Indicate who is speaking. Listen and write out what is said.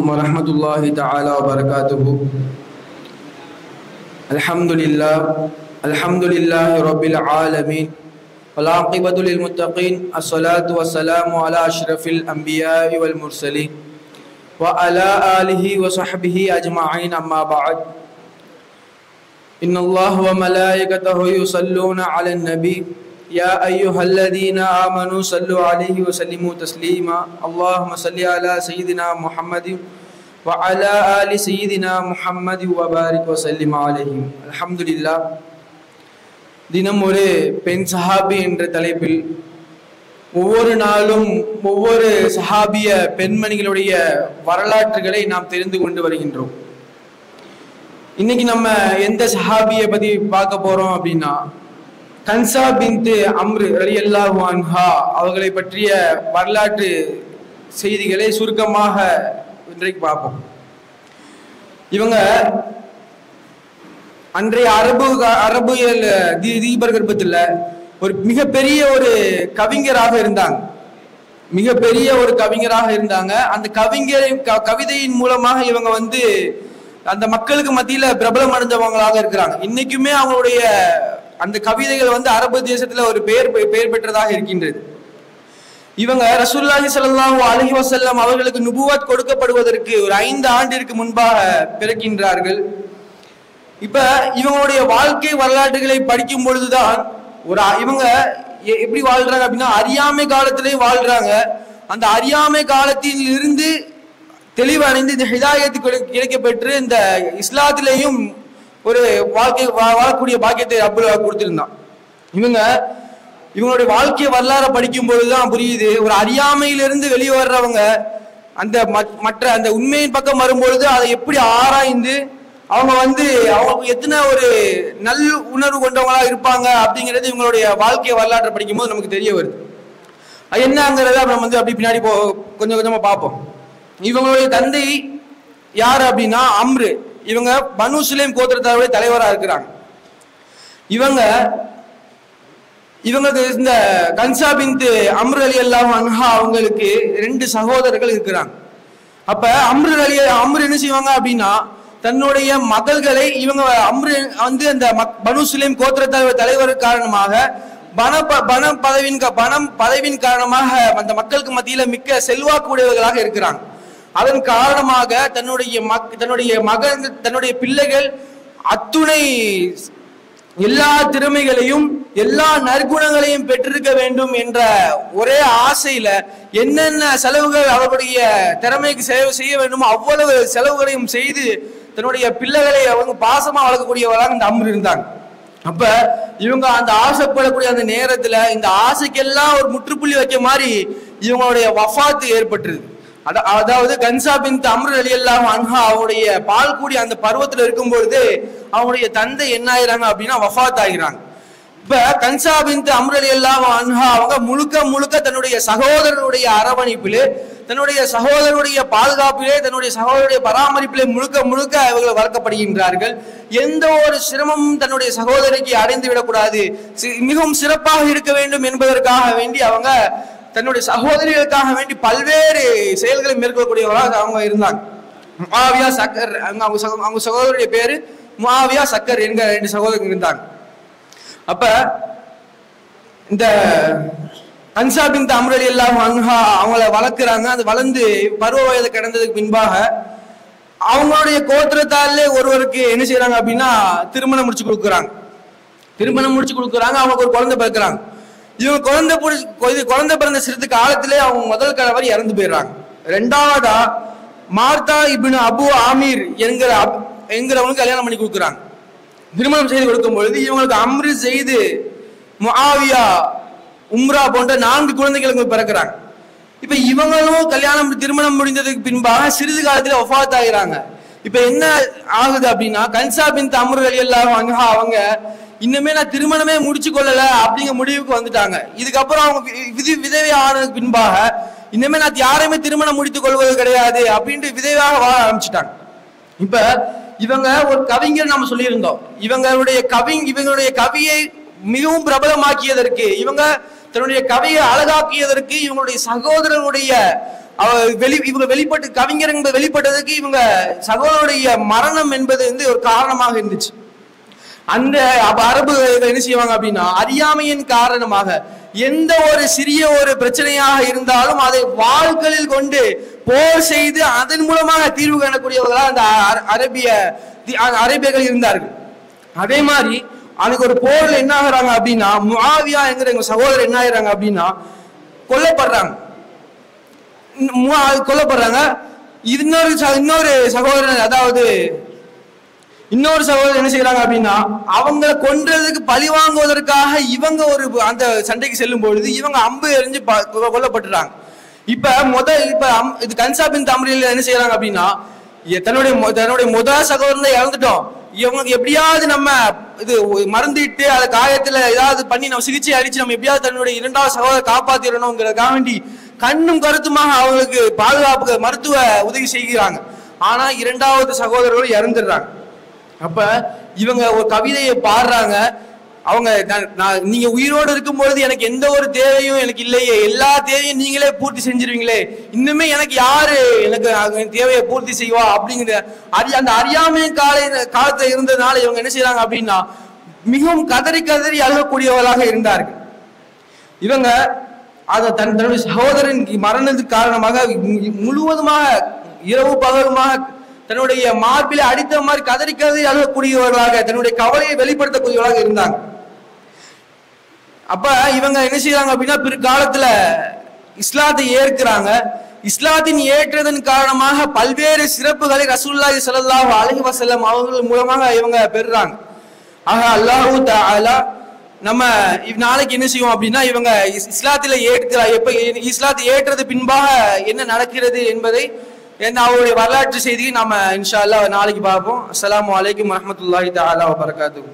Speaker 1: warahmatullahi ta'ala wabarakatuh. Alhamdulillahi rabbil alamin. Wal aqibatu lil muttaqin. Assalatu wassalamu ala asyrafil anbiya'i wal mursalin wa ala alihi wa sahbihi ajma'in, amma ba'd. Inna Allah wa malaikatahu yusalluna 'alan nabi. Ya ayyuhalladzina amanu sallu 'alaihi wa sallimu taslima. Allahumma salli ala sayyidina Muhammadin wa ala ali sayyidina Muhammadin wa barik wa sallim 'alaihi. Alhamdulillah. தினம் ஒரு பெண் சஹாபி என்ற தலைப்பில் ஒவ்வொரு நாளும் ஒவ்வொரு சஹாபிய பெண்மணிகளுடைய வரலாற்றுகளை நாம் தெரிந்து கொண்டு வருகின்றோம். இன்னைக்கு நம்ம எந்த சஹாபியை பத்தி பார்க்க போறோம் அப்படின்னா, கன்சா பின்த் அம்ர் ரலியல்லாஹு அன்ஹா அவர்களை பற்றிய வரலாற்று செய்திகளை சுருக்கமாக இன்றைக்கு பார்ப்போம். இவங்க அன்றைய அரபியல் தீபகற்பத்தில் ஒரு மிகப்பெரிய ஒரு கவிஞராக இருந்தாங்க. மிகப்பெரிய ஒரு கவிஞராக இருந்தாங்க. அந்த கவிதையின் மூலமாக இவங்க அந்த மக்களுக்கு மத்தியில பிரபலம் அடைஞ்சவங்களாக இருக்கிறாங்க. இன்னைக்குமே அவங்களுடைய அந்த கவிதைகள் அரபு தேசத்துல ஒரு பெயர் பெற்றதாக இருக்கின்றது. இவங்க ரசூலுல்லாஹி ஸல்லல்லாஹு அலைஹி வஸல்லம் அவர்களுக்கு நுபுவத் கொடுக்கப்படுவதற்கு ஒரு 5 ஆண்டிற்கு முன்பாக பிறக்கின்றார்கள். இப்ப இவங்களுடைய வாழ்க்கை வரலாற்றுகளை படிக்கும் பொழுதுதான் இவங்க எப்படி வாழ்றாங்க அப்படின்னா, அறியாமை காலத்திலேயே வாழ்றாங்க. அந்த அறியாமை காலத்தில் இருந்து தெளிவடைந்து இந்த ஹிதாயத்து கிடைக்கப்பெற்று இந்த இஸ்லாத்திலேயும் ஒரு வாழ்க்கை வாழக்கூடிய பாக்கியத்தை அப்துல்லா கொடுத்திருந்தான். இவங்களுடைய வாழ்க்கை வரலாறு படிக்கும் பொழுதுதான் புரியுது, ஒரு அறியாமையிலிருந்து வெளியே வர்றவங்க அந்த மற்ற அந்த உண்மையின் பக்கம் வரும்பொழுது அதை எப்படி ஆராய்ந்து அவங்க அவங்களுக்கு எத்தனை ஒரு நல் உணர்வு கொண்டவங்களா இருப்பாங்க அப்படிங்கிறது இவங்களுடைய வாழ்க்கை வரலாற்றை படிக்கும் போது நமக்கு தெரிய வருது. என்னங்கிறத நம்ம அப்படி பின்னாடி கொஞ்சம் கொஞ்சமா பார்ப்போம். இவங்களுடைய தந்தை யாரு அப்படின்னா அம்ரு. இவங்க பனு சுலைம் கோத்திரத்தாருடைய தலைவராக இருக்கிறாங்க. இவங்களுக்கு இந்த கன்சா பின்த் அம்ர் ரலியல்லாஹு அன்ஹா அவங்களுக்கு 2 சகோதரர்கள் இருக்கிறாங்க. அப்ப அம்ரு என்ன செய்வாங்க அப்படின்னா, தன்னுடைய மகள்களை இவங்க அம்ரு அந்த பனு சுலைம் கோத்திரத்தாருடைய தலைவர் காரணமாக பணம் பதவியின் காரணமாக அந்த மக்களுக்கு மத்தியில மிக்க செல்வாக்குடையவர்களாக இருக்கிறாங்க. அதன் காரணமாக தன்னுடைய மகன் தன்னுடைய பிள்ளைகள் அத்துணை எல்லா திறமைகளையும் எல்லா நற்குணங்களையும் பெற்றிருக்க வேண்டும் என்ற ஒரே ஆசையில என்னென்ன செலவுகள் அவர்களுடைய திறமைக்கு செய்ய வேண்டுமோ அவ்வளவு செலவுகளையும் செய்து தன்னுடைய பிள்ளைகளை அவங்க பாசமா வளர்க்கக்கூடியவர்களாக இந்த அம்ரு இருந்தாங்க. அப்ப இவங்க அந்த ஆசைப்படக்கூடிய அந்த நேரத்துல இந்த ஆசைக்கெல்லாம் ஒரு முற்றுப்புள்ளி வைக்க மாதிரி இவங்களுடைய வஃபாத்து ஏற்பட்டுருது. அதாவது கன்சா பின்த் அம்ர் ரலியல்லாஹு அன்ஹா அவருடைய பால் கூடி அந்த பருவத்துல இருக்கும் பொழுது அவங்களுடைய தந்தை என்ன ஆகிறாங்க அப்படின்னா வஃபாத் ஆகிறாங்க. இப்ப கன்சா பின்த் அம்ர் ரலியல்லாஹு அன்ஹா அவங்க முழுக்க தன்னுடைய சகோதரருடைய அரவணைப்பிலே, தன்னுடைய சகோதரருடைய பாதுகாப்பிலே, தன்னுடைய சகோதரருடைய பராமரிப்பிலே முழுக்க இவர்கள் வளர்க்கப்படுகின்றார்கள். எந்த ஒரு சிரமமும் தன்னுடைய சகோதரிக்கு அடைந்து விடக்கூடாது, மிகவும் சிறப்பாக இருக்க வேண்டும் என்பதற்காக வேண்டி அவங்க தன்னுடைய சகோதரிகளுக்காக வேண்டி பல்வேறு செயல்களை மேற்கொள்ளக்கூடியவர்களாக அவங்க இருந்தாங்க. முஆவியா சக்கர், அவங்க சகோதரருடைய பேரு முஆவியா சக்கர் என்கிற 2 சகோதரர்கள் இருந்தாங்க. அப்ப இந்த கன்சா பின்த் அம்ர் ரலியல்லாஹு அன்ஹா அவங்கள வளர்க்குறாங்க. அது வளர்ந்து பருவ வயது கடந்ததுக்கு பின்பாக அவங்களுடைய கோத்திரத்தாலே ஒருவருக்கு என்ன செய்யறாங்க அப்படின்னா திருமணம் முடிச்சு கொடுக்குறாங்க. அவங்களுக்கு ஒரு குழந்தை பிறக்கிறாங்க. இவங்க குழந்தை பிறந்த சிறிது காலத்திலே அவங்க முதல் கணவர் இறந்து போயிடுறாங்க. 2வதா மார்த்தா இப்னு அபு ஆமீர் என்கிறவங்களுக்கு கல்யாணம் பண்ணி கொடுக்குறாங்க. திருமணம் செய்து கொடுக்கும் பொழுது இவங்களுக்கு அம்ரு, செய்து, முஆவியா, உம்ரா போன்ற 4 குழந்தைகளுக்கு பிறக்கிறாங்க. இப்ப இவங்களும் திருமணம் முடிந்ததுக்கு பின்பாக சிறிது காலத்துல வஃபாத் ஆகிறாங்க. இப்ப என்ன ஆகுது அப்படின்னா, கன்சா பின்த் அம்ர் ரலியல்லாஹு அன்ஹா அவங்க இன்னுமே நான் திருமணமே முடிச்சு கொள்ளல அப்படிங்கிற முடிவுக்கு வந்துட்டாங்க. இதுக்கப்புறம் அவங்க விதவை ஆனதுக்கு பின்பாக இன்னுமே நான் யாரையுமே திருமணம் முடித்துக் கொள்வது கிடையாது அப்படின்ட்டு விதவையாக வாழ ஆரம்பிச்சுட்டாங்க. இப்ப இவங்க ஒரு கவிஞர் நாம சொல்லியிருந்தோம். இவங்களுடைய கவியை மிகவும் பிரபலமாக்கியதற்கு இவங்க தன்னுடைய கவியை அழகாக்கியதற்கு இவங்களுடைய சகோதரனுடைய இவங்க வெளிப்பட்டு கவிஞர் என்பது வெளிப்பட்டதுக்கு இவங்க சகோதரனுடைய மரணம் என்பது வந்து ஒரு காரணமாக இருந்துச்சு. அந்த அரபு என்ன செய்வாங்க அப்படின்னா, அறியாமையின் காரணமாக எந்த ஒரு சிறிய ஒரு பிரச்சனையாக இருந்தாலும் அதை வாள்களில் கொண்டு போர் செய்து அதன் மூலமாக தீர்வு காணக்கூடியவர்களாக அந்த அரேபியர்கள் இருந்தார்கள். அதே மாதிரி அதுக்கு ஒரு போர்ல என்ன ஆகுறாங்க அப்படின்னா, முஆவியா என்கிற எங்க சகோதரர் என்ன ஆகுறாங்க அப்படின்னா கொல்லப்படுறாங்க. இன்னொரு சகோதரன், அதாவது இன்னொரு சகோதரர் என்ன செய்யறாங்க அப்படின்னா, அவங்களை கொன்றதுக்கு பழி வாங்குவதற்காக இவங்க ஒரு அந்த சண்டைக்கு செல்லும் பொழுது இவங்க அம்பு எறிஞ்சு கொல்லப்பட்டுறாங்க. இது கன்சா பின் அம்ரில் என்ன செய்யறாங்க அப்படின்னா, தன்னுடைய முதல் சகோதரன் இறந்துட்டோம், இவங்களுக்கு எப்படியாவது நம்ம இது மறந்துட்டு அதை காயத்துல ஏதாவது பண்ணி நம்ம சிகிச்சை அடிச்சு நம்ம எப்படியாவது தன்னுடைய இரண்டாவது சகோதரரை காப்பாத்திடணுங்கிறதுக்காக வேண்டி கண்ணும் கருத்துமாக அவங்களுக்கு பாதுகாப்பு மருத்துவ உதவி செய்கிறாங்க. ஆனா இரண்டாவது சகோதரர்கள் இறந்துடுறாங்க. அப்ப இவங்க ஒரு கவிதையை பாடுறாங்க. அவங்க நீங்க உயிரோடு இருக்கும் பொழுது எனக்கு எந்த ஒரு தேவையும் எனக்கு இல்லையே, எல்லா தேவையும் நீங்களே பூர்த்தி செஞ்சிருவீங்களே, இன்னுமே எனக்கு யாரு எனக்கு தேவையை பூர்த்தி செய்வா அப்படிங்கிற அந்த அறியாமை காலத்துல இருந்ததுனால இவங்க என்ன செய்யறாங்க அப்படின்னா மிகவும் கதறி கதறி அழுகக்கூடியவர்களாக இருந்தார்கள். இவங்க அதை தன்னுடைய சகோதரன் மரணத்துக்கு காரணமாக முழுவதுமாக இரவு பகலுமாக தன்னுடைய மார்பிலே அடித்த மாதிரி கதறி கதறி அழுகக்கூடியவர்களாக தன்னுடைய கவலையை வெளிப்படுத்தக்கூடியவர்களாக இருந்தாங்க. அப்ப இவங்க என்ன செய்யறாங்க அப்படின்னா பிற்காலத்துல இஸ்லாத்தை ஏற்கிறாங்க. இஸ்லாத்தின் ஏற்றதன் காரணமாக பல்வேறு சிறப்புகளை ரசூலுல்லாஹி ஸல்லல்லாஹு அலைஹி வஸல்லம் அவர்கள் மூலமாக இவங்க பெறுறாங்க. ஆக அல்லாஹு தஆலா நம்ம நாளைக்கு என்ன செய்வோம் அப்படின்னா, இவங்க இஸ்லாத்தில இஸ்லாத்தை ஏற்றது பின்பாக என்ன நடக்கிறது என்பதை அவருடைய வரலாற்று செய்தியை நாம இன்ஷா அல்லாஹ் நாளைக்கு பார்ப்போம். அஸ்ஸலாமு அலைக்கும் வரஹ்மத்துல்லாஹி தஆலா வபரகாத்துஹு.